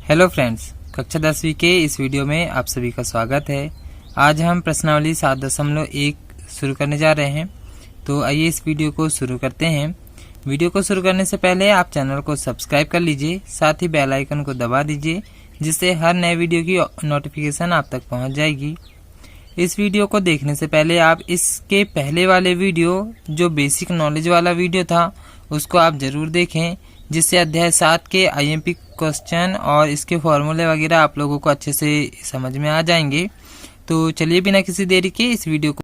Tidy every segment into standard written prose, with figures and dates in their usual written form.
Hello friends, कक्षा 10वीं के इस वीडियो में आप सभी का स्वागत है। आज हम प्रश्नावली 7.1 शुरू करने जा रहे हैं। तो आइए इस वीडियो को शुरू करते हैं। वीडियो को शुरू करने से पहले आप चैनल को सब्सक्राइब कर लीजिए, साथ ही बेल आइकन को दबा दीजिए, जिससे हर नए वीडियो की नोटिफिकेशन आप तक पहुंच जाएगी। इस वीडियो को देखने से पहले आप इसके पहले वाले वीडियो जो बेसिक नॉलेज वाला वीडियो था उसको आप ज़रूर देखें, जिससे अध्याय 7 के IMP क्वेश्चन और इसके फॉर्मूले वगैरह आप लोगों को अच्छे से समझ में आ जाएंगे। तो चलिए बिना किसी देरी के इस वीडियो को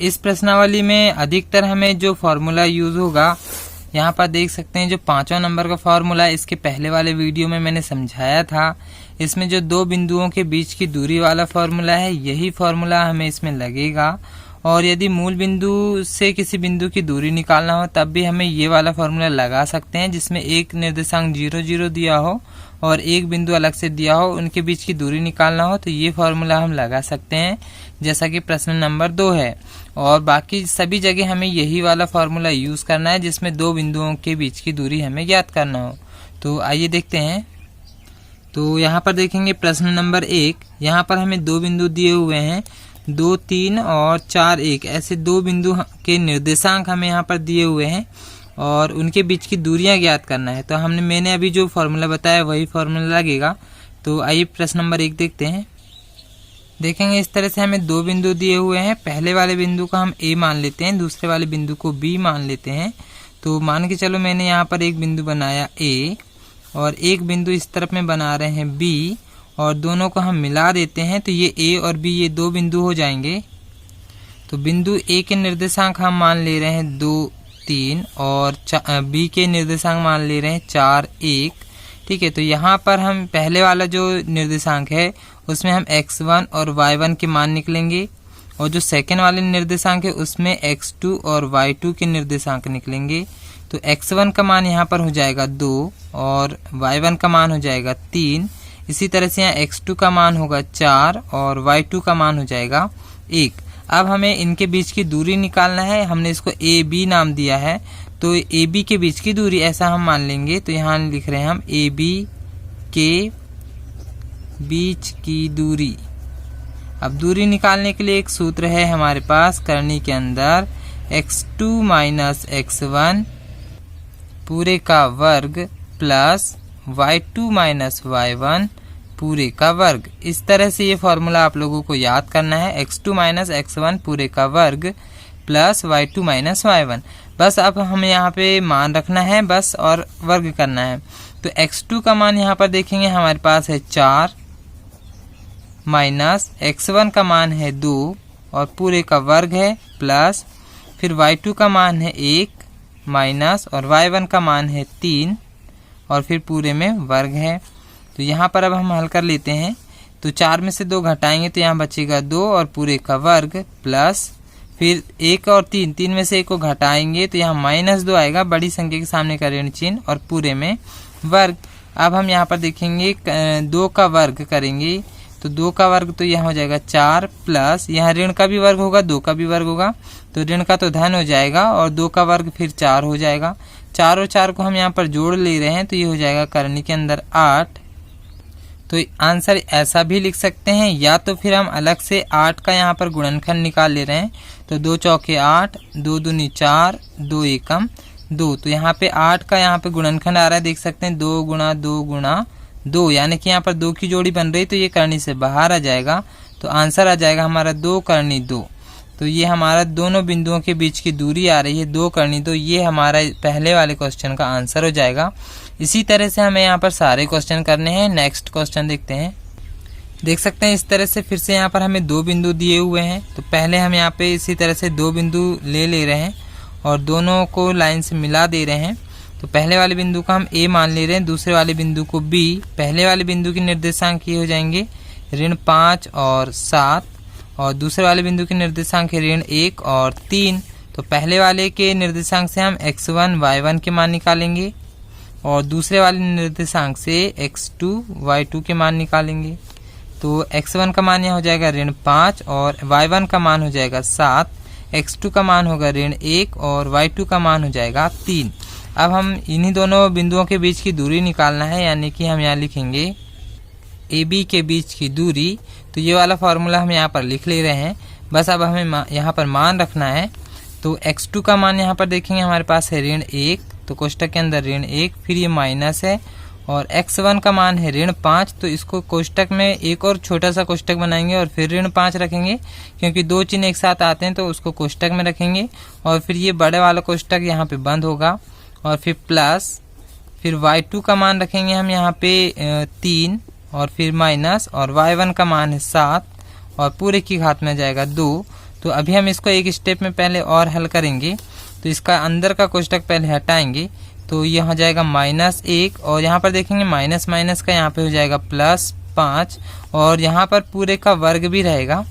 इस प्रश्नावली में अधिकतर हमें जो फॉर्मूला यूज होगा, यहाँ पर देख सकते हैं जो 5वां नंबर का फॉर्मूला है, इसके पहले वाले वीडियो में मैंने समझाया था। इसमें जो दो बिंदुओं के बीच की दूरी वाला फॉर्मूला है, यही फॉर्मूला हमें इसमें लगेगा। और यदि मूल बिंदु से किसी बिंदु की दूरी निकालना हो तब भी हमें ये वाला फॉर्मूला लगा सकते हैं, जिसमें एक निर्देशांक 0 0 दिया हो और एक बिंदु अलग से दिया हो, उनके बीच की दूरी निकालना हो तो ये फॉर्मूला हम लगा सकते हैं, जैसा कि प्रश्न नंबर 2 है। और बाकी सभी जगह हमें यही वाला फॉर्मूला यूज करना है, जिसमें दो बिंदुओं के बीच की दूरी हमें ज्ञात करना हो। तो आइए देखते हैं। तो यहाँ पर देखेंगे प्रश्न नंबर 1, यहाँ पर हमें दो बिंदु दिए हुए हैं, 2 3 और 4 1, ऐसे दो बिंदु के निर्देशांक हमें यहाँ पर दिए हुए हैं और उनके बीच की दूरियां ज्ञात करना है। तो मैंने अभी जो फॉर्मूला बताया वही फॉर्मूला लगेगा। तो आइए प्रश्न नंबर 1 देखते हैं। देखेंगे इस तरह से हमें दो बिंदु दिए हुए हैं, पहले वाले बिंदु को हम A मान लेते हैं, दूसरे वाले बिंदु को B मान लेते हैं। तो मान के चलो मैंने यहाँ पर एक बिंदु बनाया A और एक बिंदु इस तरफ में बना रहे हैं B, और दोनों को हम मिला देते हैं तो ये A और B ये दो बिंदु हो जाएंगे। तो बिंदु A के निर्देशांक हम मान ले रहे हैं 2 3 और B के निर्देशांक मान ले रहे हैं 4 1। ठीक है, तो यहाँ पर हम पहले वाला जो निर्देशांक है उसमें हम x1 और y1 के मान निकलेंगे, और जो सेकेंड वाले निर्देशांक है उसमें x2 और y2 के निर्देशांक निकलेंगे। तो x1 का मान यहाँ पर हो जाएगा 2 और y1 का मान हो जाएगा 3। इसी तरह से यहाँ x2 का मान होगा 4 और y2 का मान हो जाएगा 1। अब हमें इनके बीच की दूरी निकालना है, हमने इसको AB नाम दिया है, तो AB के बीच की दूरी ऐसा हम मान लेंगे। तो यहाँ लिख रहे हैं हम AB के बीच की दूरी। अब दूरी निकालने के लिए एक सूत्र है हमारे पास करनी के अंदर, x2 माइनस x1 पूरे का वर्ग प्लस y2 माइनस y1 पूरे का वर्ग। इस तरह से ये फॉर्मूला आप लोगों को याद करना है, x2 माइनस x1 पूरे का वर्ग प्लस y2 माइनस y1। बस अब हमें यहाँ पे मान रखना है बस और वर्ग करना है। तो x2 का मान यहाँ पर देखेंगे हमारे पास है 4 माइनस x1 का मान है 2 और पूरे का वर्ग है, प्लस फिर y2 का मान है 1 माइनस और y1 का मान है 3 और फिर पूरे में वर्ग है। तो यहाँ पर अब हम हल कर लेते हैं। तो 4 में से 2 घटाएंगे तो यहाँ बचेगा 2 और पूरे का वर्ग, प्लस फिर 1 और 3 में से 1 को घटाएंगे तो यहाँ -2 आएगा, बड़ी संख्या के सामने का ऋण चिन्ह और पूरे में वर्ग। अब हम यहाँ पर देखेंगे 2 का वर्ग करेंगे तो 2 का वर्ग तो यहाँ हो जाएगा 4, प्लस यहाँ ऋण का भी वर्ग होगा 2 का भी वर्ग होगा, तो ऋण का तो धन हो जाएगा और 2 का वर्ग फिर 4 हो जाएगा। 4 और 4 को हम यहाँ पर जोड़ ले रहे हैं तो ये हो जाएगा करनी के अंदर 8। तो आंसर ऐसा भी लिख सकते हैं, या तो फिर हम अलग से 8 का यहाँ पर गुणनखंड निकाल ले रहे हैं। तो 2 चौके 8, 2 दूनी 4, 2 एकम 2। तो यहाँ पे 8 का यहाँ पे गुणनखंड आ रहा है, देख सकते हैं 2 गुणा 2 गुणा 2, यानी कि यहाँ पर 2 की जोड़ी बन रही, तो ये करनी से बाहर आ जाएगा। तो आंसर आ जाएगा हमारा 2 करनी 2। तो ये हमारा दोनों बिंदुओं के बीच की दूरी आ रही है 2 करनी 2। ये हमारा पहले वाले क्वेश्चन का आंसर हो जाएगा। इसी तरह से हमें यहाँ पर सारे क्वेश्चन करने हैं। नेक्स्ट क्वेश्चन देखते हैं। देख सकते हैं इस तरह से फिर से यहाँ पर हमें दो बिंदु दिए हुए हैं। तो पहले हम यहाँ पे इसी तरह से दो बिंदु ले रहे हैं और दोनों को लाइन से मिला दे रहे हैं। तो पहले वाले बिंदु को हम A मान ले रहे हैं, दूसरे वाले बिंदु को B। पहले वाले बिंदु के निर्देशांक ये हो जाएंगे -5 और 7, और दूसरे वाले बिंदु के निर्देशांक है -1 और 3। तो पहले वाले के निर्देशांक से हम x1 y1 के मान निकालेंगे और दूसरे वाले निर्देशांक से x2 y2 के मान निकालेंगे। तो x1 का मान यहाँ हो जाएगा -5 और y1 का मान हो जाएगा 7। x2 का मान होगा ऋण 1 और y2 का मान हो जाएगा 3। अब हम इन्हीं दोनों बिंदुओं के बीच की दूरी निकालना है, यानी कि हम यहाँ लिखेंगे AB के बीच की दूरी। तो ये वाला फॉर्मूला हम यहाँ पर लिख ले रहे हैं। बस अब हमें यहाँ पर मान रखना है। तो x2 का मान यहाँ पर देखेंगे हमारे पास है ऋण 1, तो कोष्टक के अंदर ऋण 1, फिर ये माइनस है, और x1 का मान है ऋण 5। तो इसको कोष्टक में एक और छोटा सा कोष्टक बनाएंगे और फिर ऋण 5 रखेंगे, क्योंकि दो चिन्ह एक साथ आते हैं तो उसको कोष्टक में रखेंगे। और फिर ये बड़े वाला कोष्टक यहाँ पे बंद होगा, और फिर प्लस, फिर y2 का मान रखेंगे हम यहाँ पे 3, और फिर माइनस, और y1 का मान है 7, और पूरे की घात में जाएगा 2। तो अभी हम इसको एक स्टेप में पहले और हल करेंगे। तो इसका अंदर का कोष्टक पहले हटाएंगे, तो ये हो जाएगा -1, और यहाँ पर देखेंगे माइनस माइनस का यहाँ पे हो जाएगा +5, और यहाँ पर पूरे का वर्ग भी रहेगा,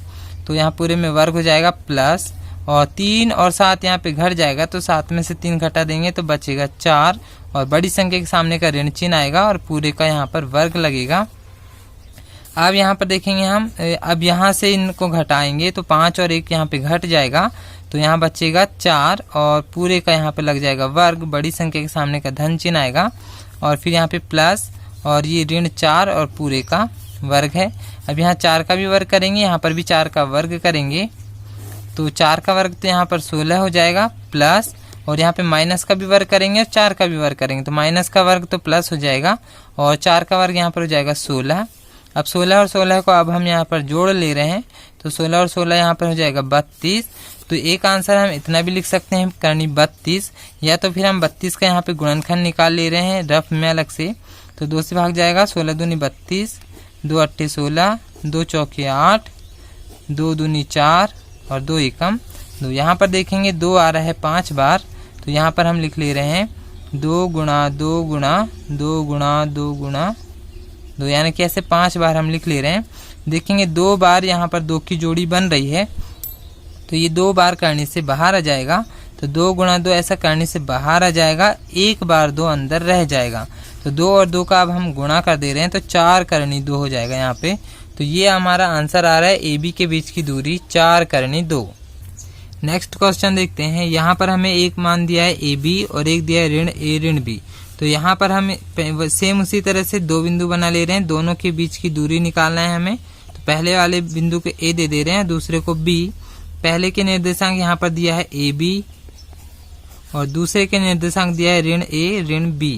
तो यहाँ पूरे में वर्ग हो जाएगा प्लस, और 3 और 7 यहाँ पे घट जाएगा, तो 7 में से 3 घटा देंगे तो बचेगा 4, और बड़ी संख्या के सामने का ऋण चिन्ह आएगा और पूरे का यहाँ पर वर्ग लगेगा। अब यहाँ पर देखेंगे हम, अब यहाँ से इनको घटाएंगे तो 5 और 1 यहाँ पे घट जाएगा, तो यहाँ बचेगा 4, और पूरे का यहाँ पे लग जाएगा वर्ग, बड़ी संख्या के सामने का धन चिन्ह आएगा, और फिर यहाँ पे प्लस, और ये ऋण 4 और पूरे का वर्ग है। अब यहाँ 4 का भी वर्ग करेंगे, यहाँ पर भी 4 का वर्ग करेंगे, तो 4 का वर्ग तो यहाँ पर 16 हो जाएगा, प्लस, और यहाँ पे माइनस का भी वर्ग करेंगे और 4 का भी वर्ग करेंगे, तो माइनस का वर्ग तो प्लस हो जाएगा, और 4 का वर्ग यहाँ पर हो जाएगा 16। अब 16 और 16 को अब हम यहाँ पर जोड़ ले रहे हैं, तो 16 और 16 यहाँ पर हो जाएगा 32। तो एक आंसर हम इतना भी लिख सकते हैं करनी 32, या तो फिर हम 32 का यहाँ पे गुणनखंड निकाल ले रहे हैं रफ में अलग से, तो 2 से भाग जाएगा, 16 दूनी 32, 2 अट्ठे 16, 2 चौके 8, 2 दूनी 4, और 2 एकम 2। यहाँ पर देखेंगे 2 आ रहा है 5 बार, तो यहाँ पर हम लिख ले रहे हैं 2 गुणा 2 गुणा 2 गुणा 2 गुणा 2, यानी कि ऐसे 5 बार हम लिख ले रहे हैं। देखेंगे 2 बार यहाँ पर 2 की जोड़ी बन रही है, तो ये 2 बार करने से बाहर आ जाएगा, तो 2 गुणा 2 ऐसा करने से बाहर आ जाएगा, 1 बार 2 अंदर रह जाएगा, तो 2 और 2 का अब हम गुणा कर दे रहे हैं, तो 4 करनी 2 हो जाएगा यहाँ पे। तो ये हमारा आंसर आ रहा है AB के बीच की दूरी 4 करनी 2। नेक्स्ट क्वेश्चन देखते हैं। यहाँ पर हमें एक मान दिया है AB और एक दिया है ऋण A ऋण B। तो यहाँ पर हम सेम उसी तरह से 2 बिंदु बना ले रहे हैं, दोनों के बीच की दूरी निकालना है हमें। तो पहले वाले बिंदु को A दे रहे हैं, दूसरे को B। पहले के निर्देशांक यहाँ पर दिया है AB और दूसरे के निर्देशांक दिया है ऋण A ऋण B।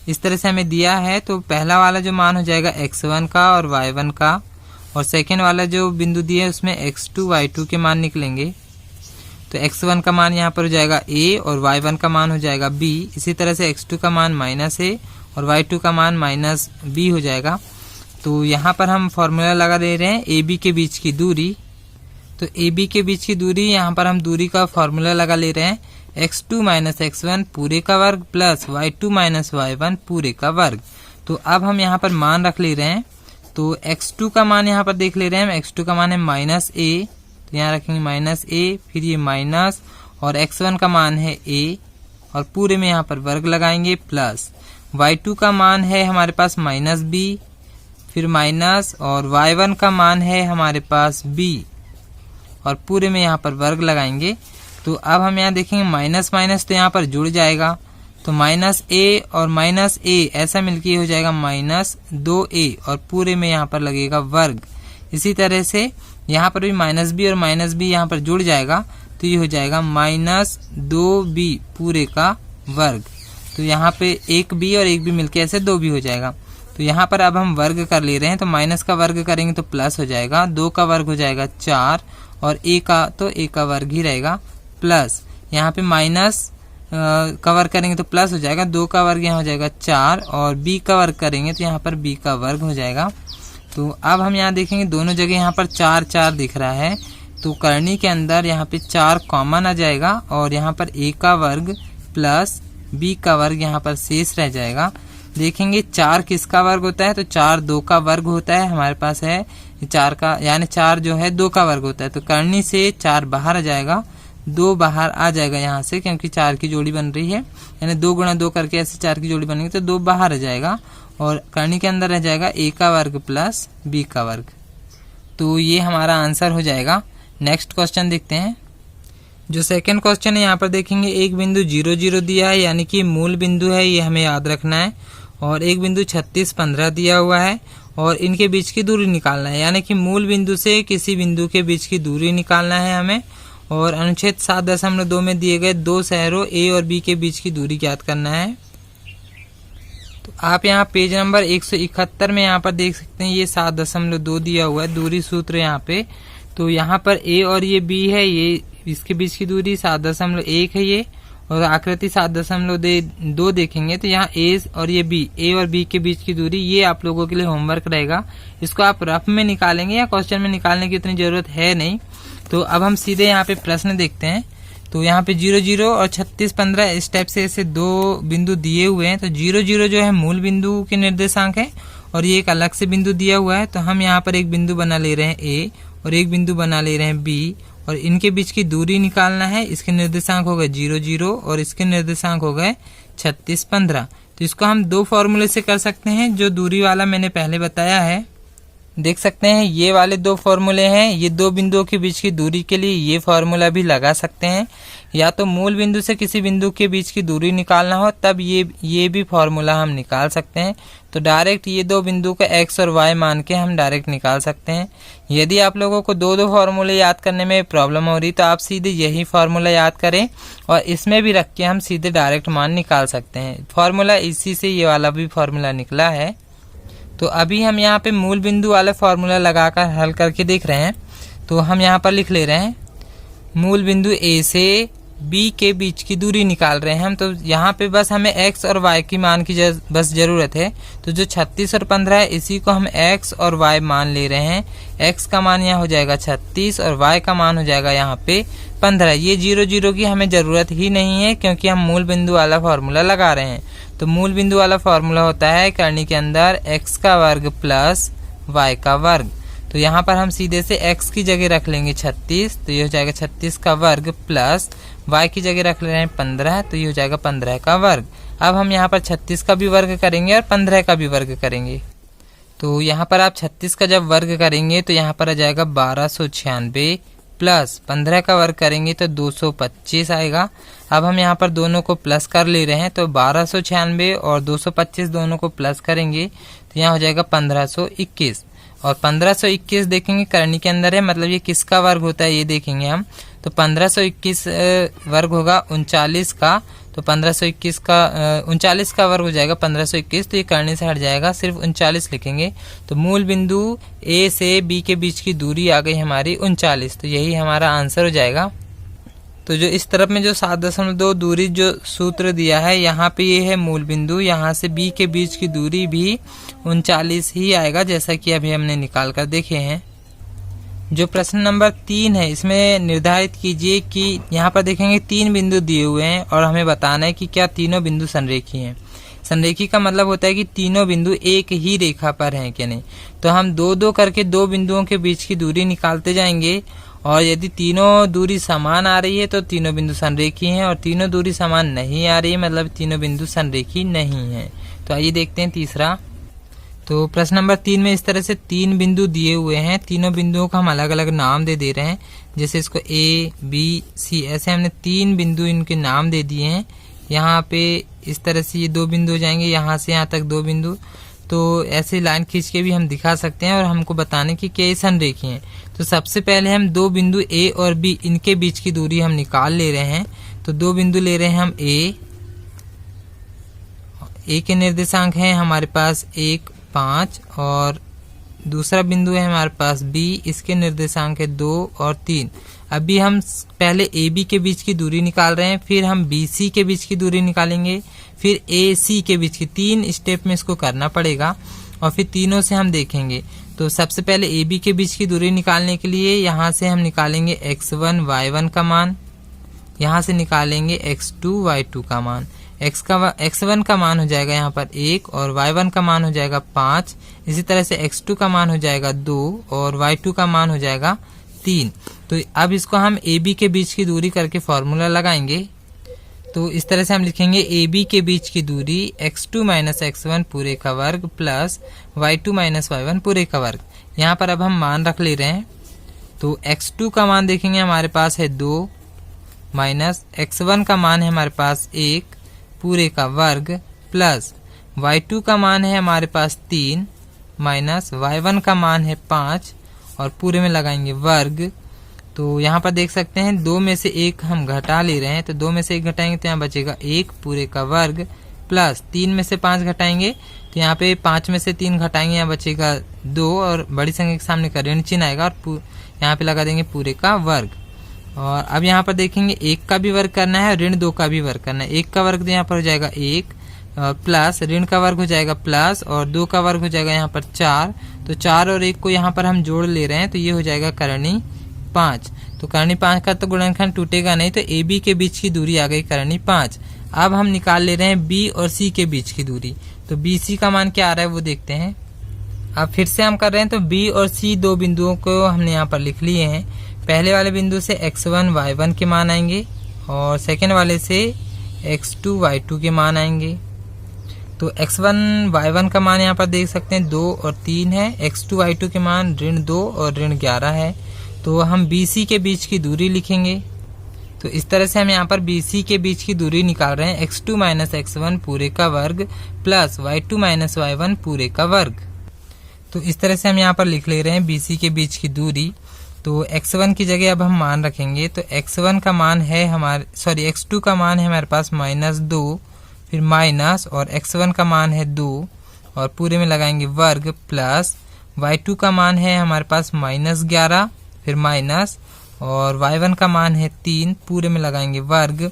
इस तरह से हमें दिया है, तो पहला वाला जो मान हो जाएगा x1 का और y1 का, और सेकेंड वाला जो बिंदु दिया है उसमें x2 y2 के मान निकलेंगे। तो x1 का मान यहाँ पर हो जाएगा a और y1 का मान हो जाएगा b। इसी तरह से x2 का मान -a और y2 का मान -b हो जाएगा। तो यहाँ पर हम फॉर्मूला लगा दे रहे हैं AB के बीच की दूरी। तो AB के बीच की दूरी, यहाँ पर हम दूरी का फॉर्मूला लगा ले रहे हैं x2 - x1 पूरे का वर्ग प्लस y2 - y1 पूरे का वर्ग। तो अब हम यहाँ पर मान रख ले रहे हैं। तो x2 का मान यहाँ पर देख ले रहे हैं हम, x2 का मान है -a, तो यहाँ रखेंगे -a, फिर ये माइनस, और x1 का मान है a और पूरे में यहाँ पर वर्ग लगाएंगे प्लस। y2 का मान है हमारे पास -b, फिर माइनस, और y1 का मान है हमारे पास b और पूरे में यहाँ पर वर्ग लगाएंगे। तो अब हम यहाँ देखेंगे माइनस माइनस तो यहाँ पर जुड़ जाएगा, तो -a और -a ऐसा मिलके हो जाएगा -2a और पूरे में यहाँ पर लगेगा वर्ग। इसी तरह से यहाँ पर भी -b और -b यहाँ पर जुड़ जाएगा, तो ये हो जाएगा -2b पूरे का वर्ग। तो यहाँ पे एक b और एक b मिलके ऐसे 2b हो जाएगा। तो यहाँ पर अब हम वर्ग कर ले रहे हैं, तो माइनस का वर्ग करेंगे तो प्लस हो जाएगा, 2 का वर्ग हो जाएगा 4 और a का तो a का वर्ग ही रहेगा प्लस। यहाँ पे माइनस का वर्ग करेंगे तो प्लस हो जाएगा, 2 का वर्ग यहाँ हो जाएगा 4 और b का वर्ग करेंगे तो यहाँ पर b का वर्ग हो जाएगा। तो अब हम यहाँ देखेंगे दोनों जगह यहाँ पर 4 4 दिख रहा है, तो करनी के अंदर यहाँ पे 4 कॉमन आ जाएगा और यहाँ पर a का वर्ग प्लस b का वर्ग यहाँ पर शेष रह जाएगा। देखेंगे 4 किसका वर्ग होता है, तो 4 2 का वर्ग होता है, हमारे पास है 4 का, यानी 4 जो है 2 का वर्ग होता है। तो करनी से 4 बाहर आ जाएगा, 2 बाहर आ जाएगा यहाँ से, क्योंकि 4 की जोड़ी बन रही है, यानी 2 गुणा 2 करके ऐसे 4 की जोड़ी बनेगी तो 2 बाहर आ जाएगा और करनी के अंदर रह जाएगा a का वर्ग प्लस b का वर्ग। तो ये हमारा आंसर हो जाएगा। नेक्स्ट क्वेश्चन देखते हैं। जो सेकंड क्वेश्चन है यहाँ पर देखेंगे एक बिंदु 0 0 दिया है, यानी कि मूल बिंदु है, ये हमें याद रखना है। और एक बिंदु 36 15 दिया हुआ है और इनके बीच की दूरी निकालना है, यानी कि मूल बिंदु से किसी बिंदु के बीच की दूरी निकालना है हमें। और अनुच्छेद 7.2 में दिए गए दो शहरों ए और बी के बीच की दूरी ज्ञात करना है। तो आप यहाँ पेज नंबर 171 में यहाँ पर देख सकते हैं, ये 7.2 दिया हुआ है दूरी सूत्र यहाँ पे। तो यहाँ पर ए और ये बी है, ये इसके बीच की दूरी 7.1 है ये, और आकृति 7.2 देखेंगे तो यहाँ ए और ये बी, ए और बी के बीच की दूरी, ये आप लोगों के लिए होमवर्क रहेगा। इसको आप रफ में निकालेंगे या क्वेश्चन में निकालने की इतनी जरूरत है नहीं। तो अब हम सीधे यहाँ पे प्रश्न देखते हैं। तो यहाँ पे 0 0 और 36 15 इस टाइप से ऐसे दो बिंदु दिए हुए हैं। तो 0 0 जो है मूल बिंदु के निर्देशांक है और ये एक अलग से बिंदु दिया हुआ है। तो हम यहाँ पर एक बिंदु बना ले रहे हैं ए और एक बिंदु बना ले रहे हैं बी, और इनके बीच की दूरी निकालना है। इसके निर्देशांक हो गए 0 0 और इसके निर्देशांक हो गए 36 15। तो इसको हम दो फॉर्मूले से कर सकते हैं, जो दूरी वाला मैंने पहले बताया है। देख सकते हैं ये वाले दो फॉर्मूले हैं। ये दो बिंदुओं के बीच की दूरी के लिए ये फॉर्मूला भी लगा सकते हैं, या तो मूल बिंदु से किसी बिंदु के बीच की दूरी निकालना हो तब ये भी फॉर्मूला हम निकाल सकते हैं। तो डायरेक्ट ये दो बिंदु का एक्स और वाई मान के हम डायरेक्ट निकाल सकते हैं। यदि आप लोगों को दो फॉर्मूले याद करने में प्रॉब्लम हो रही तो आप सीधे यही फॉर्मूला याद करें और इसमें भी रख के हम सीधे डायरेक्ट मान निकाल सकते हैं। फॉर्मूला इसी से ये वाला भी फॉर्मूला निकला है। तो अभी हम यहाँ पे मूल बिंदु वाला फॉर्मूला लगाकर हल करके देख रहे हैं। तो हम यहाँ पर लिख ले रहे हैं मूल बिंदु ए से बी के बीच की दूरी निकाल रहे हैं हम। तो यहाँ पे बस हमें x और y की मान की बस जरूरत है। तो जो 36 और 15 है इसी को हम x और y मान ले रहे हैं। x का मान यहाँ हो जाएगा 36 और y का मान हो जाएगा यहाँ पे 15। ये 0 0 की हमें जरूरत ही नहीं है क्योंकि हम मूल बिंदु वाला फॉर्मूला लगा रहे हैं। तो मूल बिंदु वाला फॉर्मूला होता है करनी के अंदर x का वर्ग प्लस y का वर्ग। तो यहाँ पर हम सीधे से x की जगह रख लेंगे 36, तो ये हो जाएगा 36 का वर्ग प्लस y की जगह रख ले रहे हैं 15, तो ये हो जाएगा 15 का वर्ग। अब हम यहाँ पर 36 का भी वर्ग करेंगे और 15 का भी वर्ग करेंगे। तो यहाँ पर आप 36 का जब वर्ग करेंगे तो यहाँ पर आ जाएगा 1296 प्लस 15 का वर्ग करेंगे तो 225 आएगा। अब हम यहाँ पर दोनों को प्लस कर ले रहे हैं, तो 1296 और 225 दोनों को प्लस करेंगे तो यहाँ हो जाएगा 1521। और 1521 देखेंगे करनी के अंदर है, मतलब ये किसका वर्ग होता है ये देखेंगे हम। तो 1521 वर्ग होगा 39 का, तो 1521 का 39 का वर्ग हो जाएगा 1521, तो ये करने से हट जाएगा, सिर्फ 39 लिखेंगे। तो मूल बिंदु ए से बी के बीच की दूरी आ गई हमारी 39, तो यही हमारा आंसर हो जाएगा। तो जो इस तरफ में जो 7.2 दूरी जो सूत्र दिया है यहाँ पे ये है मूल बिंदु, यहाँ से बी के बीच की दूरी भी 39 ही आएगा, जैसा कि अभी हमने निकाल कर देखे हैं। जो प्रश्न नंबर 3 है इसमें निर्धारित कीजिए कि यहाँ पर देखेंगे 3 बिंदु दिए हुए हैं और हमें बताना है कि क्या तीनों बिंदु संरेखी हैं। संरेखी का मतलब होता है कि तीनों बिंदु एक ही रेखा पर हैं कि नहीं। तो हम 2-2 करके दो बिंदुओं के बीच की दूरी निकालते जाएंगे और यदि तीनों दूरी समान आ रही है तो तीनों बिंदु संरेखी हैं, और तीनों दूरी समान नहीं आ रही है मतलब तीनों बिंदु संरेखी नहीं है। तो आइए देखते हैं तीसरा। तो प्रश्न नंबर 3 में इस तरह से 3 बिंदु दिए हुए हैं, तीनों बिंदुओं का हम अलग अलग नाम दे रहे हैं। जैसे इसको A, B, C ऐसे हमने 3 बिंदु इनके नाम दे दिए हैं। यहाँ पे इस तरह से ये 2 बिंदु हो जाएंगे, यहाँ से यहाँ तक 2 बिंदु। तो ऐसे लाइन खींच के भी हम दिखा सकते हैं और हमको बताने की क्या संरेखी हैं। तो सबसे पहले हम 2 बिंदु A और B इनके बीच की दूरी हम निकाल ले रहे हैं। तो 2 बिंदु ले रहे हैं हम A के निर्देशांक हैं हमारे पास 1, 5 और दूसरा बिंदु है हमारे पास B, इसके निर्देशांक है 2 और 3। अभी हम पहले AB के बीच की दूरी निकाल रहे हैं, फिर हम BC के बीच की दूरी निकालेंगे, फिर AC के बीच की 3 स्टेप में इसको करना पड़ेगा और फिर तीनों से हम देखेंगे। तो सबसे पहले AB के बीच की दूरी निकालने के लिए यहाँ से हम निकालेंगे x1 y1 का मान, यहाँ से निकालेंगे x2 y2 का मान। x1 का मान हो जाएगा यहाँ पर 1 और y1 का मान हो जाएगा 5। इसी तरह से x2 का मान हो जाएगा 2 और y2 का मान हो जाएगा 3। तो अब इसको हम AB के बीच की दूरी करके फॉर्मूला लगाएंगे। तो इस तरह से हम लिखेंगे AB के बीच की दूरी x2 माइनस x1 पूरे का वर्ग प्लस y2 माइनस y1 पूरे का वर्ग। यहाँ पर अब हम मान रख ले रहे हैं। तो x2 का मान देखेंगे हमारे पास है 2 माइनस x1 का मान है हमारे पास 1 पूरे का वर्ग प्लस y2 का मान है हमारे पास 3 माइनस y1 का मान है 5 और पूरे में लगाएंगे वर्ग। तो यहाँ पर देख सकते हैं 2 में से 1 हम घटा ले रहे हैं, तो 2 में से 1 घटाएंगे तो यहाँ बचेगा 1 पूरे का वर्ग प्लस 3 में से 5 घटाएंगे तो यहाँ पे 5 में से 3 घटाएंगे, यहाँ बचेगा 2 और बड़ी संख्या के सामने का ऋण चिन्ह आएगा और यहाँ पे लगा देंगे पूरे का वर्ग। और अब यहाँ पर देखेंगे 1 का भी वर्ग करना है और ऋण 2 का भी वर्ग करना है। 1 का वर्ग तो यहाँ पर हो जाएगा 1 प्लस ऋण का वर्ग हो जाएगा प्लस और 2 का वर्ग हो जाएगा यहाँ पर 4। तो 4 और 1 को यहाँ पर हम जोड़ ले रहे हैं तो ये हो जाएगा करणी 5। तो करणी 5 का तो गुणनखंड टूटेगा नहीं, तो ए बी के बीच की दूरी आ गई करणी 5। अब हम निकाल ले रहे हैं बी और सी के बीच की दूरी, तो बी सी का मान क्या आ रहा है वो देखते हैं। अब फिर से हम कर रहे हैं, तो बी और सी दो बिंदुओं को हमने यहाँ पर लिख लिए हैं। पहले वाले बिंदु से x1 y1 के मान आएंगे और सेकेंड वाले से x2 y2 के मान आएंगे। तो x1 y1 का मान यहाँ पर देख सकते हैं 2 और 3 है, x2 y2 के मान ऋण 2 और ऋण 11 है। तो हम BC के बीच की दूरी लिखेंगे। तो इस तरह से हम यहाँ पर BC के बीच की दूरी निकाल रहे हैं, x2 माइनस x1 पूरे का वर्ग प्लस y2 माइनस y1 पूरे का वर्ग। तो इस तरह से हम यहाँ पर लिख ले रहे हैं BC के बीच की दूरी। तो x1 की जगह अब हम मान रखेंगे, तो x1 का मान है x2 का मान है हमारे पास -2, फिर माइनस और x1 का मान है 2 और पूरे में लगाएंगे वर्ग प्लस y2 का मान है हमारे पास -11 फिर माइनस और y1 का मान है 3 पूरे में लगाएंगे वर्ग।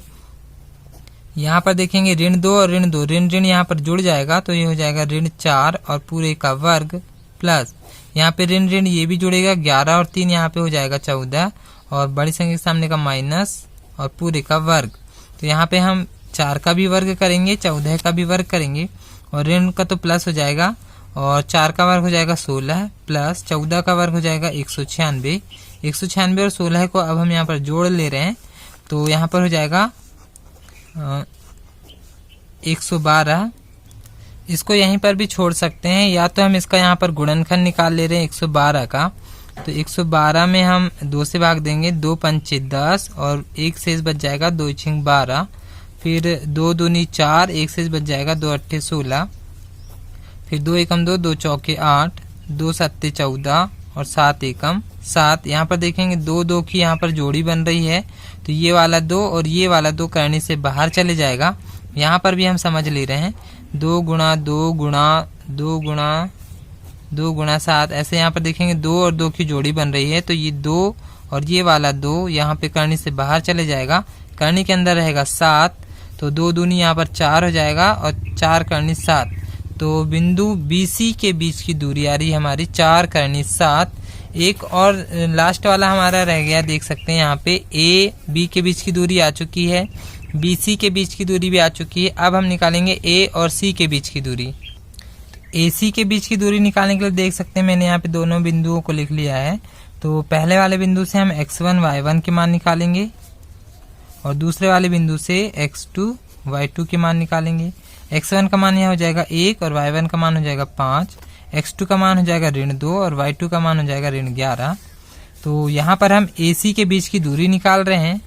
यहाँ पर देखेंगे ऋण 2 और ऋण 2 ऋण ऋण यहाँ पर जुड़ जाएगा तो ये हो जाएगा ऋण 4 और पूरे का वर्ग प्लस यहाँ पे ऋण ऋण ये भी जुड़ेगा 11 और 3 यहाँ पे हो जाएगा 14 और बड़ी संख्या के सामने का माइनस और पूरे का वर्ग। तो यहाँ पे हम 4 का भी वर्ग करेंगे 14 का भी वर्ग करेंगे और ऋण का तो प्लस हो जाएगा और 4 का वर्ग हो जाएगा 16 प्लस 14 का वर्ग हो जाएगा 196 और 16 को अब हम यहाँ पर जोड़ ले रहे हैं तो यहाँ पर हो जाएगा 112। इसको यहीं पर भी छोड़ सकते हैं या तो हम इसका यहाँ पर गुणनखंड निकाल ले रहे हैं 112 का। तो 112 में हम 2 से भाग देंगे, 2 पंचे 10 और 1 शेष बच जाएगा 2 छिंग 12, फिर 2 दूनी 4 1 शेष बच जाएगा 2 अट्ठे 16, फिर 2 एकम 2 2 चौके 8 2 सत्ते 14 और 7 एकम 7। यहाँ पर देखेंगे 2 2 की यहाँ पर जोड़ी बन रही है तो ये वाला 2 और ये वाला 2 करने से बाहर चले जाएगा। यहाँ पर भी हम समझ ले रहे हैं 2 गुणा 2 गुणा 2 गुणा 2 गुणा 7, ऐसे यहाँ पर देखेंगे 2 और 2 की जोड़ी बन रही है तो ये 2 और ये वाला 2 यहाँ पे करनी से बाहर चले जाएगा, करनी के अंदर रहेगा 7 तो 2 दूनी यहाँ पर 4 हो जाएगा और 4 करनी 7। तो बिंदु BC के बीच की दूरी आ रही है हमारी 4 करनी 7। एक और लास्ट वाला हमारा रह गया, देख सकते हैं यहाँ पे A B के बीच की दूरी आ चुकी है, BC के बीच की दूरी भी आ चुकी है। अब हम निकालेंगे A और C के बीच की दूरी। AC के बीच की दूरी निकालने के लिए देख सकते हैं मैंने यहाँ पे दोनों बिंदुओं को लिख लिया है। तो पहले वाले बिंदु से हम x1 y1 के मान निकालेंगे और दूसरे वाले बिंदु से x2 y2 के मान निकालेंगे। x1 का मान यहाँ हो जाएगा 1 और y1 का मान हो जाएगा 5, x2 का मान हो जाएगा ऋण 2 और y2 का मान हो जाएगा ऋण 11। तो यहाँ पर हम AC के बीच की दूरी निकाल रहे हैं,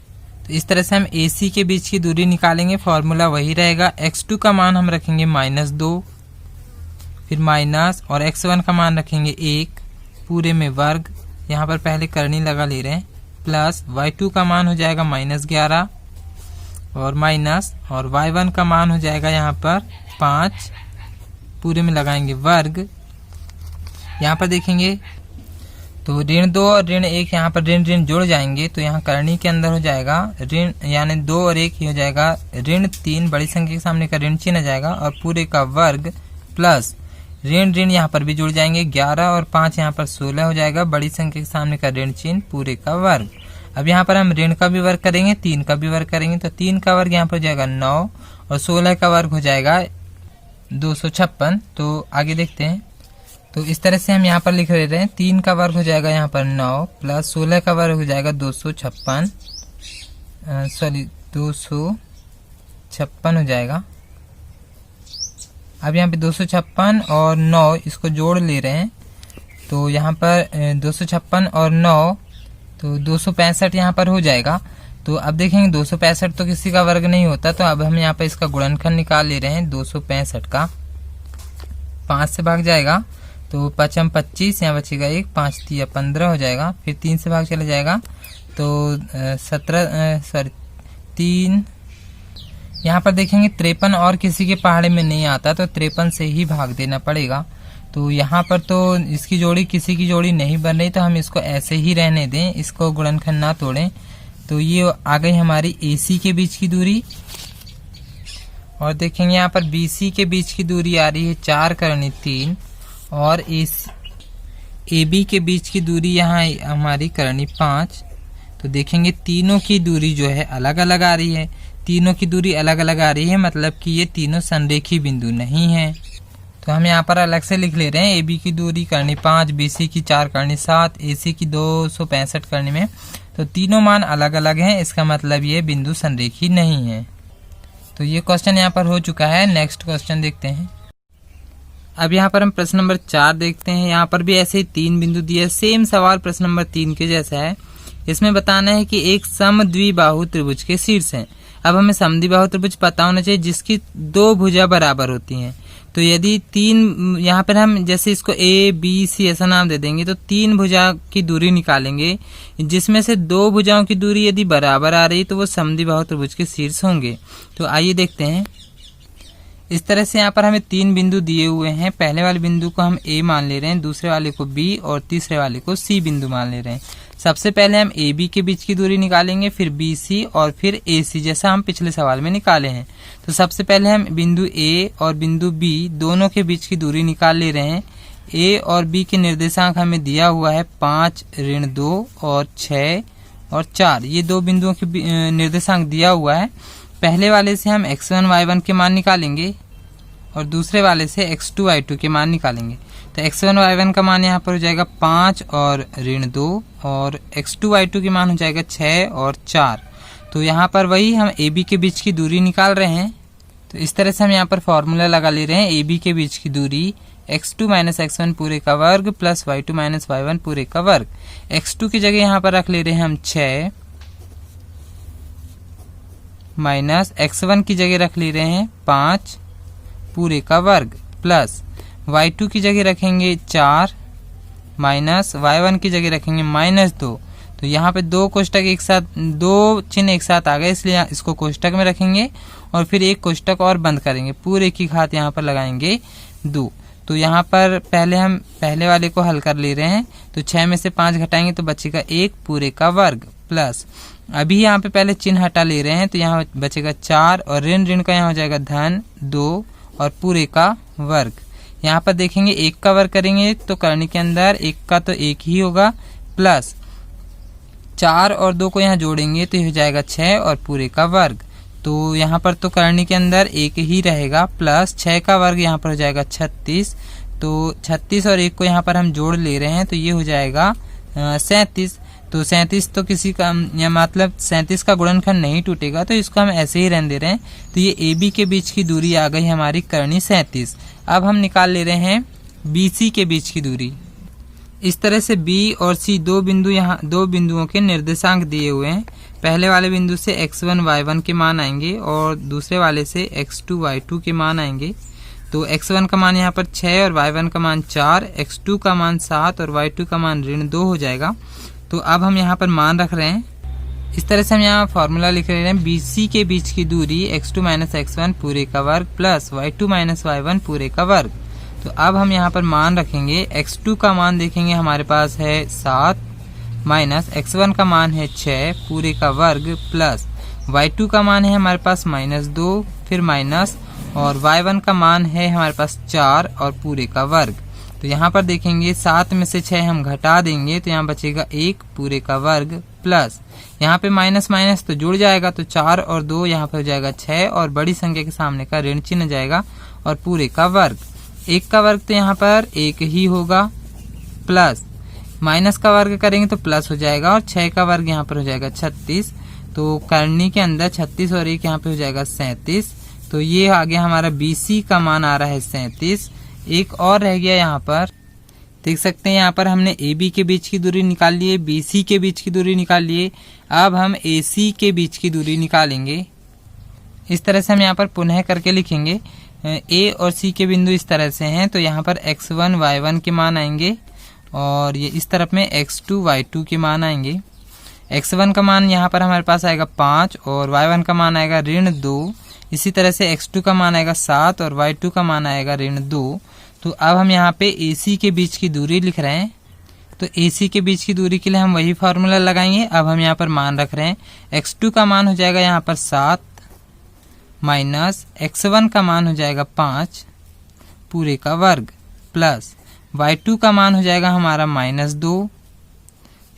तो इस तरह से हम AC के बीच की दूरी निकालेंगे। फॉर्मूला वही रहेगा, x2 का मान हम रखेंगे -2 फिर माइनस और x1 का मान रखेंगे 1 पूरे में वर्ग, यहाँ पर पहले करनी लगा ले रहे हैं, प्लस y2 का मान हो जाएगा -11 और माइनस और y1 का मान हो जाएगा यहाँ पर 5 पूरे में लगाएंगे वर्ग। यहाँ पर देखेंगे तो ऋण 2 और ऋण 1 यहाँ पर ऋण ऋण जुड़ जाएंगे तो यहाँ करनी के अंदर हो जाएगा ऋण यानी 2 और 1 ही हो जाएगा ऋण 3, बड़ी संख्या के सामने का ऋण चिन्ह आ जाएगा और पूरे का वर्ग प्लस ऋण ऋण यहाँ पर भी जुड़ जाएंगे 11 और 5 यहाँ पर 16 हो जाएगा, बड़ी संख्या के सामने का ऋण चिन्ह पूरे का वर्ग। अब यहाँ पर हम ऋण का भी वर्ग करेंगे 3 का भी वर्ग करेंगे तो 3 का वर्ग यहाँ पर हो जाएगा 9 और 16 का वर्ग हो जाएगा 256। तो आगे देखते हैं, तो इस तरह से हम यहाँ पर लिख रहे हैं 3 का वर्ग हो जाएगा यहाँ पर 9 प्लस 16 का वर्ग हो जाएगा 256 हो जाएगा। अब यहाँ पे 256 और 9 इसको जोड़ ले रहे हैं तो यहाँ पर 256 और 9 तो 265 यहाँ पर हो जाएगा। तो तो अब देखेंगे 265 तो किसी का वर्ग नहीं होता, तो अब हम यहाँ पर इसका गुणनखंड निकाल ले रहे हैं 265 का। 5 से भाग जाएगा तो 5 हम 25, यहाँ बचेगा 1, 5 3 15 हो जाएगा। फिर 3 से भाग चला जाएगा तो 3 यहाँ पर देखेंगे 53 और किसी के पहाड़े में नहीं आता, तो 53 से ही भाग देना पड़ेगा। तो यहाँ पर तो इसकी जोड़ी किसी की जोड़ी नहीं बन रही, तो हम इसको ऐसे ही रहने दें, इसको गुणनखंड ना तोड़ें। तो ये आ गई हमारी AC के बीच की दूरी। और देखेंगे यहाँ पर BC के बीच की दूरी आ रही है 4 करनी 3, और AB के बीच की दूरी यहाँ हमारी करनी 5। तो देखेंगे तीनों की दूरी जो है अलग अलग आ रही है। तीनों की दूरी अलग अलग आ रही है, मतलब कि ये तीनों संरेखी बिंदु नहीं है। तो हम यहाँ पर अलग से लिख ले रहे हैं। AB की दूरी करनी 5, BC की 4 करनी 7, AC की 265 करने में, तो तीनों मान अलग अलग हैं। इसका मतलब ये बिंदु संरेखी नहीं है। तो ये क्वेश्चन यहाँ पर हो चुका है। नेक्स्ट क्वेश्चन देखते हैं। अब यहाँ पर हम प्रश्न नंबर 4 देखते हैं। यहाँ पर भी ऐसे ही 3 बिंदु दिए, सेम सवाल प्रश्न नंबर 3 के जैसा है। इसमें बताना है कि एक समद्विबाहु त्रिभुज के शीर्ष हैं। अब हमें समद्विबाहु त्रिभुज पता होना चाहिए जिसकी 2 भुजा बराबर होती हैं। तो यदि 3, यहाँ पर हम जैसे इसको ABC ऐसा नाम दे देंगे, तो 3 भुजा की दूरी निकालेंगे, जिसमें से 2 भुजाओं की दूरी यदि बराबर आ रही तो वो समद्विबाहु त्रिभुज के शीर्ष होंगे। तो आइए देखते हैं। इस तरह से यहाँ पर हमें 3 बिंदु दिए हुए हैं। पहले वाले बिंदु को हम A मान ले रहे हैं, दूसरे वाले को B और तीसरे वाले को C बिंदु मान ले रहे हैं। सबसे पहले हम AB के बीच की दूरी निकालेंगे, फिर BC और फिर AC, जैसा हम पिछले सवाल में निकाले हैं। तो सबसे पहले हम बिंदु A और बिंदु B दोनों के बीच की दूरी निकाल ले रहे हैं। A और B के निर्देशांक हमें दिया हुआ है 5, ऋण 2 और 6 और 4। ये 2 बिंदुओं के निर्देशांक दिया हुआ है। पहले वाले से हम x1 y1 के मान निकालेंगे और दूसरे वाले से x2 y2 के मान निकालेंगे। तो x1 y1 का मान यहाँ पर हो जाएगा 5 और ऋण 2, और x2 y2 के मान हो जाएगा 6 और 4। तो यहाँ पर वही हम AB के बीच की दूरी निकाल रहे हैं। तो इस तरह से हम यहाँ पर फॉर्मूला लगा ले रहे हैं। AB के बीच की दूरी x2 - x1 पूरे का वर्ग प्लस y2 - y1 पूरे का वर्ग। x2 की जगह यहाँ पर रख ले रहे हैं हम 6 माइनस x1 की जगह रख ले रहे हैं 5 पूरे का वर्ग प्लस y2 की जगह रखेंगे 4 माइनस y1 की जगह रखेंगे -2। तो यहाँ पे 2 कोष्टक एक साथ, 2 चिन्ह एक साथ आ गए, इसलिए इसको कोष्टक में रखेंगे और फिर एक कोष्टक और बंद करेंगे। पूरे की घात यहाँ पर लगाएंगे 2। तो यहाँ पर पहले हम पहले वाले को हल कर ले रहे हैं। तो 6 में से 5 घटाएंगे तो बचेगा 1 पूरे का वर्ग प्लस, अभी यहाँ पे पहले चिन्ह हटा ले रहे हैं तो यहाँ बचेगा 4 और ऋण ऋण का यहाँ हो जाएगा धन 2 और पूरे का वर्ग। यहाँ पर देखेंगे 1 का वर्ग करेंगे तो करनी के अंदर 1 का तो 1 ही होगा, प्लस 4 और 2 को यहाँ जोड़ेंगे तो ये हो जाएगा 6 और पूरे का वर्ग। तो यहाँ पर तो करनी के अंदर 1 ही रहेगा, प्लस 6 का वर्ग यहाँ पर हो जाएगा 36। तो 36 और 1 को यहाँ पर हम जोड़ ले रहे हैं तो ये हो जाएगा 37। तो 37 तो किसी का या मतलब 37 का गुणनखंड नहीं टूटेगा, तो इसको हम ऐसे ही रहने दे रहे हैं। तो ये AB के बीच की दूरी आ गई हमारी करनी 37। अब हम निकाल ले रहे हैं BC के बीच की दूरी। इस तरह से B और C 2 बिंदु, यहाँ 2 बिंदुओं के निर्देशांक दिए हुए हैं। पहले वाले बिंदु से x1 y1 के मान आएंगे और दूसरे वाले से x2 y2 के मान आएंगे। तो x1 का मान यहाँ पर 6 और y1 का मान 4, x2 का मान 7 और y2 का मान ऋण 2 हो जाएगा। तो अब हम यहाँ पर मान रख रहे हैं। इस तरह से हम यहाँ फॉर्मूला लिख रहे हैं BC के बीच की दूरी x2 - x1 पूरे का वर्ग प्लस y2 - y1 पूरे का वर्ग। तो अब हम यहाँ पर मान रखेंगे। x2 का मान देखेंगे हमारे पास है 7 माइनस x1 का मान है 6 पूरे का वर्ग प्लस y2 का मान है हमारे पास -2 फिर माइनस और y1 का मान है हमारे पास 4 और पूरे का वर्ग। तो यहाँ पर देखेंगे 7 में से 6 हम घटा देंगे तो यहाँ बचेगा 1 पूरे का वर्ग प्लस यहाँ पे माइनस माइनस तो जुड़ जाएगा तो 4 और 2 यहाँ पर हो जाएगा 6 और बड़ी संख्या के सामने का ऋण चिन्ह जाएगा और पूरे का वर्ग। 1 का वर्ग तो यहाँ पर 1 ही होगा प्लस माइनस का वर्ग करेंगे तो प्लस हो जाएगा और 6 का वर्ग यहाँ पर हो जाएगा 36। तो करनी के अंदर 36 और 1 यहाँ पे हो जाएगा 37। तो ये आ गया हमारा BC का मान आ रहा है 37। एक और रह गया यहाँ पर देख सकते हैं यहाँ पर हमने AB के बीच की दूरी निकाल ली है, BC के बीच की दूरी निकाल ली है। अब हम AC के बीच की दूरी निकालेंगे। इस तरह से हम यहाँ पर पुनः करके लिखेंगे। A और C के बिंदु इस तरह से हैं, तो यहाँ पर x1 y1 के मान आएंगे और ये इस तरफ में x2 y2 के मान आएंगे। x1 का मान यहाँ पर हमारे पास आएगा 5 और y1 का मान आएगा -2। इसी तरह से x2 का मान आएगा 7 और y2 का मान आएगा -2। तो अब हम यहाँ पे AC के बीच की दूरी लिख रहे हैं। तो AC के बीच की दूरी के लिए हम वही फार्मूला लगाएंगे। अब हम यहाँ पर मान रख रहे हैं। x2 का मान हो जाएगा यहाँ पर 7 माइनस x1 का मान हो जाएगा 5 पूरे का वर्ग प्लस y2 का मान हो जाएगा हमारा -2,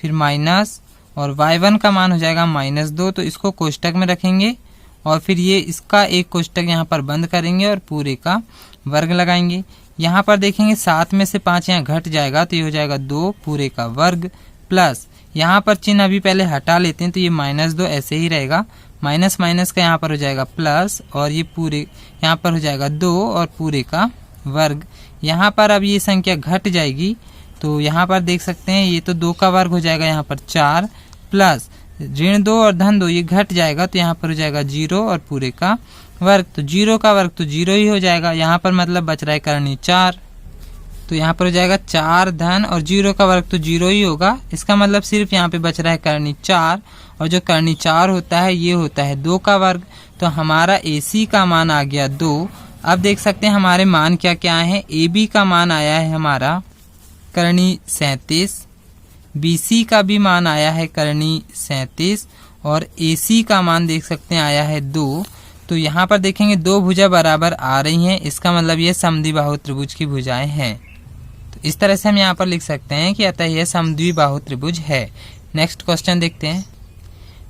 फिर माइनस और y1 का मान हो जाएगा -2। तो इसको कोष्टक में रखेंगे और फिर ये इसका एक कोष्टक यहाँ पर बंद करेंगे और पूरे का वर्ग लगाएंगे। यहाँ पर देखेंगे 7 में से 5 यहाँ घट जाएगा, तो ये हो जाएगा 2 पूरे का वर्ग प्लस यहाँ पर चिन्ह अभी पहले हटा लेते हैं, तो ये -2 ऐसे ही रहेगा। माइनस माइनस का यहाँ पर हो जाएगा प्लस और ये पूरे यहाँ पर हो जाएगा 2 और पूरे का वर्ग। यहाँ पर अब ये संख्या घट जाएगी, तो यहाँ पर देख सकते हैं ये तो 2 का वर्ग हो जाएगा यहाँ पर 4 प्लस -2 और -2 ये घट जाएगा, तो यहाँ पर हो जाएगा 0 और पूरे का वर्ग। तो 0 का वर्ग तो 0 ही हो जाएगा। यहाँ पर मतलब बच रहा है करनी 4, तो यहाँ पर हो जाएगा 4 धन और 0 का वर्ग तो 0 ही होगा। इसका मतलब सिर्फ यहाँ पे बच रहा है करनी 4 और जो करनी 4 होता है ये होता है 2 का वर्ग। तो हमारा AC का मान आ गया 2। अब देख सकते हैं हमारे मान क्या क्या आए हैं। AB का मान आया है हमारा करनी 37, BC का भी मान आया है करनी 37 और AC का मान देख सकते हैं आया है 2। तो यहाँ पर देखेंगे 2 भुजा बराबर आ रही हैं, इसका मतलब ये समद्विबाहु त्रिभुज की भुजाएं हैं। तो इस तरह से हम यहाँ पर लिख सकते हैं कि अतः यह समद्विबाहु त्रिभुज है। नेक्स्ट क्वेश्चन देखते हैं।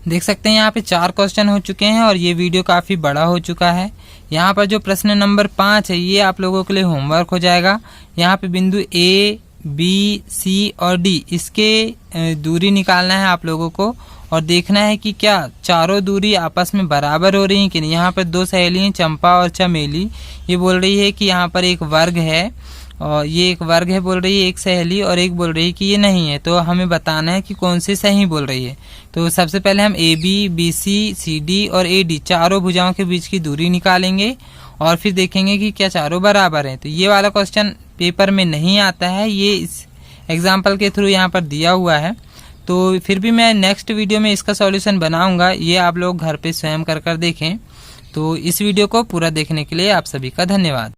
देख सकते हैं यहाँ पे 4 क्वेश्चन हो चुके हैं और ये वीडियो काफ़ी बड़ा हो चुका है। यहाँ पर जो प्रश्न नंबर 5 है ये आप लोगों के लिए होमवर्क हो जाएगा। यहाँ पे बिंदु A, B, C और D इसके दूरी निकालना है आप लोगों को और देखना है कि क्या चारों दूरी आपस में बराबर हो रही है कि नहीं। यहाँ पर 2 सहेलियाँ चंपा और चमेली ये बोल रही है कि यहाँ पर एक वर्ग है और ये एक वर्ग है बोल रही है एक सहेली, और एक बोल रही है कि ये नहीं है। तो हमें बताना है कि कौन सी सही बोल रही है। तो सबसे पहले हम AB, BC, CD और AD चारों भुजाओं के बीच की दूरी निकालेंगे और फिर देखेंगे कि क्या चारों बराबर हैं। तो ये वाला क्वेश्चन पेपर में नहीं आता है, ये इस एग्जाम्पल के थ्रू यहाँ पर दिया हुआ है। तो फिर भी मैं नेक्स्ट वीडियो में इसका सॉल्यूशन बनाऊंगा, ये आप लोग घर पे स्वयं कर देखें। तो इस वीडियो को पूरा देखने के लिए आप सभी का धन्यवाद।